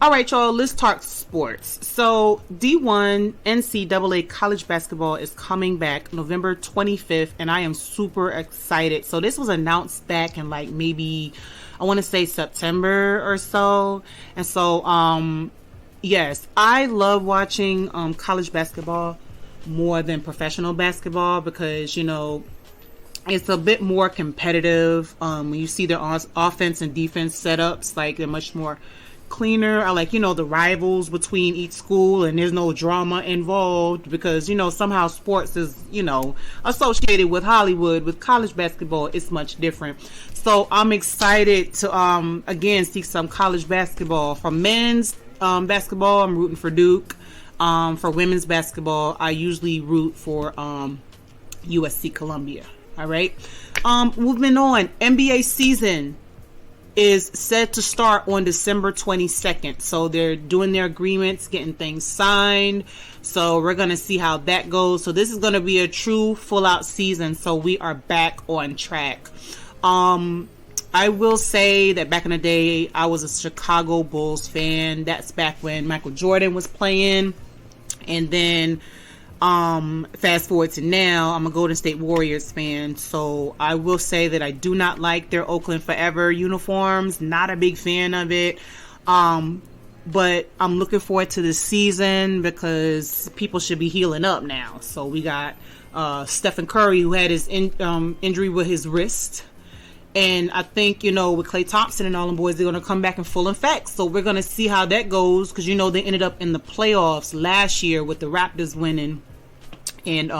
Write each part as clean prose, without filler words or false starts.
All right, y'all, let's talk sports. So, D1 NCAA college basketball is coming back November 25th, and I am super excited. So, this was announced back in like maybe, I want to say September or so. And so, yes, I love watching college basketball more than professional basketball because, you know, it's a bit more competitive. When you see their offense and defense setups, like they're much more cleaner. I like, you know, the rivals between each school, and there's no drama involved because, you know, somehow sports is, you know, associated with Hollywood. With college basketball, it's much different. So I'm excited to again see some college basketball. For men's basketball, I'm rooting for Duke. For women's basketball, I usually root for USC Columbia. All right. Moving on, NBA season is set to start on December 22nd. So they're doing their agreements, getting things signed. So we're going to see how that goes. So this is going to be a true full out season. So we are back on track. I will say that back in the day, I was a Chicago Bulls fan. That's back when Michael Jordan was playing. And then fast forward to now, I'm a Golden State Warriors fan, so I will say that I do not like their Oakland Forever uniforms. Not a big fan of it, but I'm looking forward to this season because people should be healing up now. So we got Stephen Curry, who had his injury with his wrist, and I think, you know, with Klay Thompson and all them boys, they're going to come back in full effect. So we're going to see how that goes because, you know, they ended up in the playoffs last year with the Raptors winning. And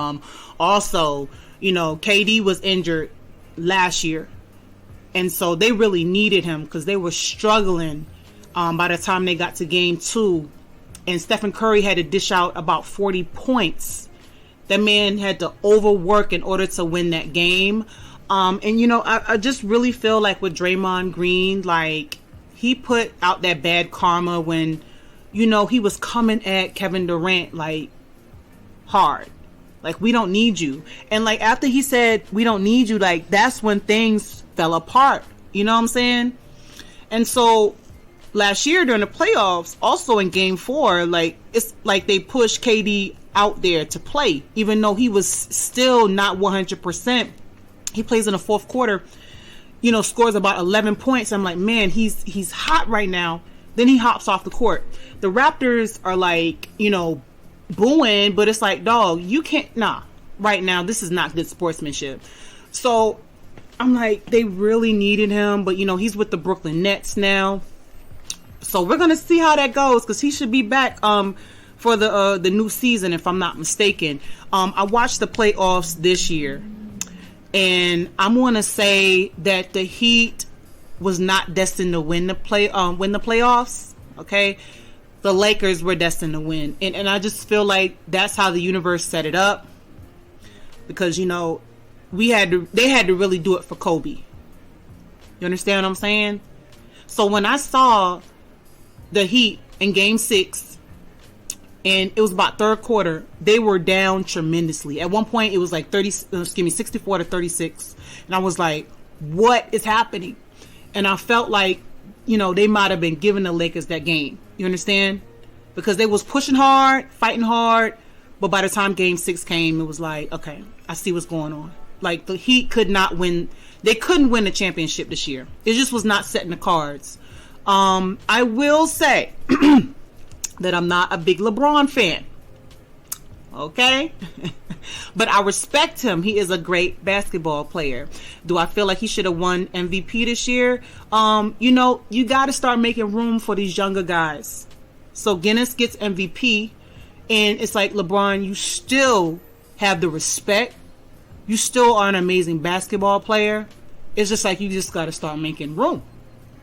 also, you know, KD was injured last year. And so they really needed him because they were struggling by the time they got to game 2. And Stephen Curry had to dish out about 40 points. That man had to overwork in order to win that game. And, you know, I just really feel like with Draymond Green, like he put out that bad karma when, you know, he was coming at Kevin Durant like hard. Like, we don't need you. And like after he said we don't need you, like that's when things fell apart. You know what I'm saying? And so last year during the playoffs, also in game 4, like it's like they pushed KD out there to play, even though he was still not 100%. He plays in the fourth quarter, you know, scores about 11 points. I'm like, man, he's hot right now. Then he hops off the court. The Raptors are like, you know, booing, but it's like, dog, you can't, right now this is not good sportsmanship. So I'm like, they really needed him, but you know, he's with the Brooklyn Nets now, so we're gonna see how that goes because he should be back for the new season, if I'm not mistaken. I watched the playoffs this year, and I'm gonna say that the Heat was not destined to win the playoffs. Okay, the Lakers were destined to win. And I just feel like that's how the universe set it up. Because, you know, they had to really do it for Kobe. You understand what I'm saying? So when I saw the Heat in game 6, and it was about third quarter, they were down tremendously. At one point, it was like 64 to 36. And I was like, what is happening? And I felt like, you know, they might have been giving the Lakers that game. You understand? Because they was pushing hard, fighting hard, but by the time game 6 came, it was like, okay, I see what's going on. Like, the Heat could not win. They couldn't win the championship this year. It just was not set in the cards. I will say that I'm not a big LeBron fan. Okay? But I respect him. He is a great basketball player. Do I feel like he should have won MVP this year? You know, you got to start making room for these younger guys. So Guinness gets MVP, and it's like, LeBron, you still have the respect. You still are an amazing basketball player. It's just like you just got to start making room.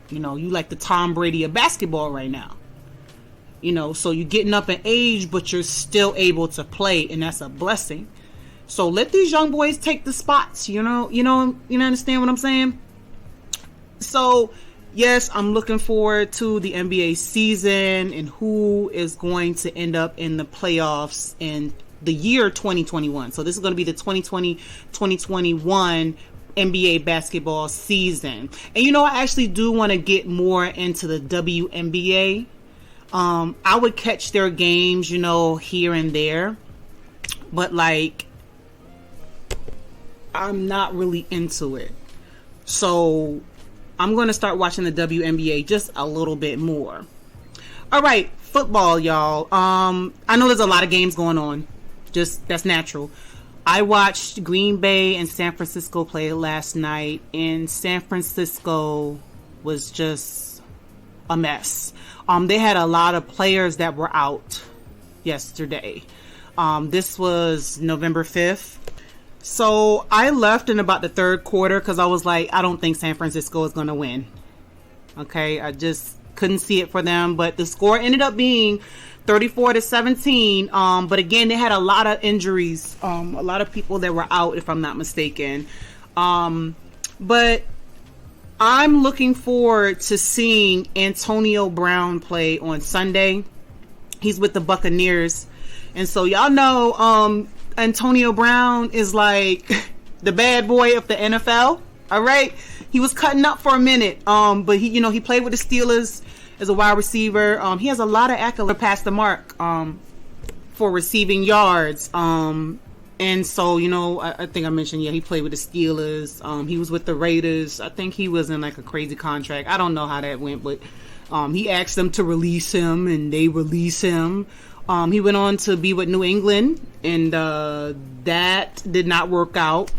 You know, you like the Tom Brady of basketball right now. You know, so you're getting up in age, but you're still able to play, and that's a blessing. So let these young boys take the spots. You understand what I'm saying? So yes, I'm looking forward to the NBA season and who is going to end up in the playoffs in the year 2021. So this is going to be the 2020-2021 NBA basketball season. And you know, I actually do want to get more into the WNBA. I would catch their games, you know, here and there, but like, I'm not really into it. So I'm going to start watching the WNBA just a little bit more. All right, football, y'all. I know there's a lot of games going on. Just, that's natural. I watched Green Bay and San Francisco play last night, and San Francisco was just a mess. They had a lot of players that were out yesterday. This was November 5th. So I left in about the third quarter because I was like, I don't think San Francisco is going to win. Okay, I just couldn't see it for them. But the score ended up being 34-17. But again, they had a lot of injuries. A lot of people that were out, if I'm not mistaken. But I'm looking forward to seeing Antonio Brown play on Sunday. He's with the Buccaneers. And so y'all know Antonio Brown is like the bad boy of the NFL. All right. He was cutting up for a minute. But he played with the Steelers as a wide receiver. He has a lot of accolades past the mark for receiving yards. And so, I think I mentioned, he played with the Steelers. He was with the Raiders. I think he was in like a crazy contract. I don't know how that went, but he asked them to release him and they release him. He went on to be with New England, and that did not work out.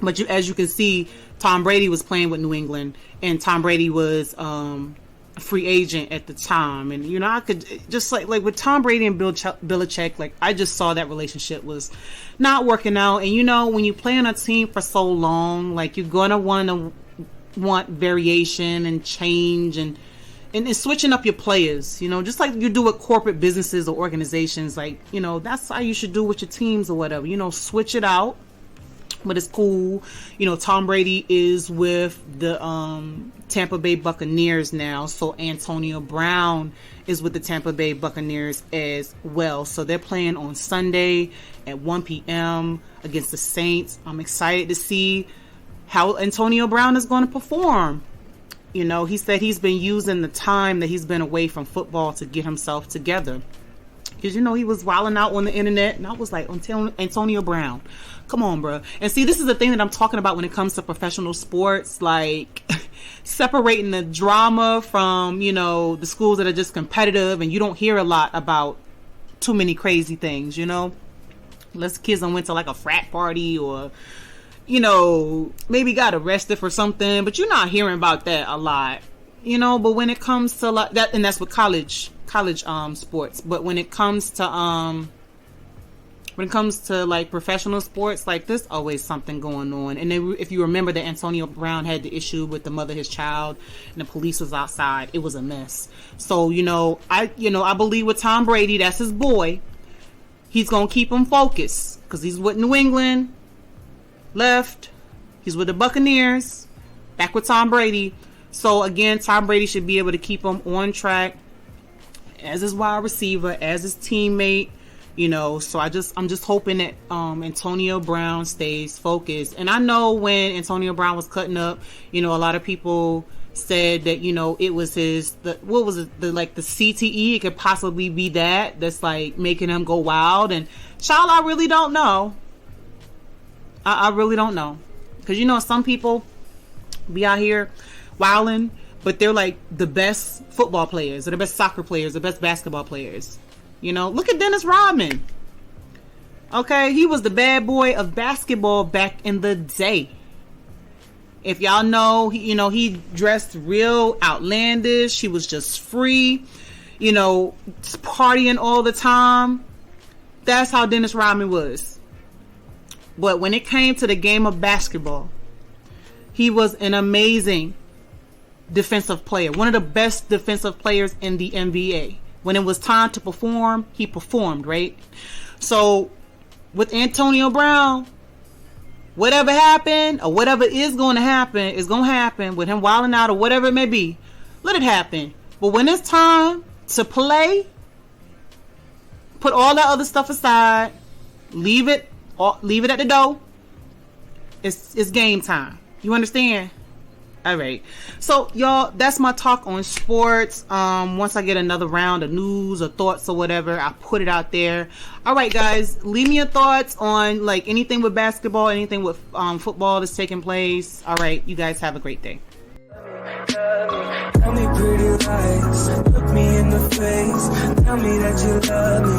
But as you can see, Tom Brady was playing with New England, and Tom Brady was a free agent at the time. And, I could just like with Tom Brady and Bill Belichick, like I just saw that relationship was not working out. And, when you play on a team for so long, like you're going to want variation and change and switching up your players, just like you do with corporate businesses or organizations. Like, that's how you should do with your teams or whatever, switch it out. But it's cool. Tom Brady is with the Tampa Bay Buccaneers now. So Antonio Brown is with the Tampa Bay Buccaneers as well. So they're playing on Sunday at 1 p.m. against the Saints. I'm excited to see how Antonio Brown is going to perform. He said he's been using the time that he's been away from football to get himself together. Because, he was wilding out on the internet. And I was like, Antonio Brown, come on, bro. And see, this is the thing that I'm talking about when it comes to professional sports. Like, separating the drama from, the schools that are just competitive. And you don't hear a lot about too many crazy things, Unless kids went to like a frat party or maybe got arrested for something, but you're not hearing about that a lot, but when it comes to like that, and that's with college sports, but when it comes to like professional sports, like there's always something going on. And then if you remember that Antonio Brown had the issue with the mother of his child and the police was outside, it was a mess. So, I believe with Tom Brady, that's his boy. He's going to keep him focused because he's with New England. Left, he's with the Buccaneers, back with Tom Brady. So again, Tom Brady should be able to keep him on track as his wide receiver, as his teammate. So I'm just hoping that Antonio Brown stays focused. And I know when Antonio Brown was cutting up, a lot of people said that it was the CTE. It could possibly be that's like making him go wild. And child, I really don't know. I really don't know. Because, some people be out here wilding, but they're like the best football players, or the best soccer players, the best basketball players. Look at Dennis Rodman. Okay, he was the bad boy of basketball back in the day. If y'all know, he dressed real outlandish. He was just free, partying all the time. That's how Dennis Rodman was. But when it came to the game of basketball, he was an amazing defensive player. One of the best defensive players in the NBA. When it was time to perform, he performed, right? So with Antonio Brown, whatever happened or whatever is going to happen with him wilding out or whatever it may be. Let it happen. But when it's time to play, put all that other stuff aside, leave it at the door. It's game time. You understand? All right. So, y'all, that's my talk on sports. Once I get another round of news or thoughts or whatever, I'll put it out there. All right, guys, leave me your thoughts on like anything with basketball, anything with football that's taking place. All right, you guys have a great day. Tell me pretty lies, look me in the face, tell me that you love me.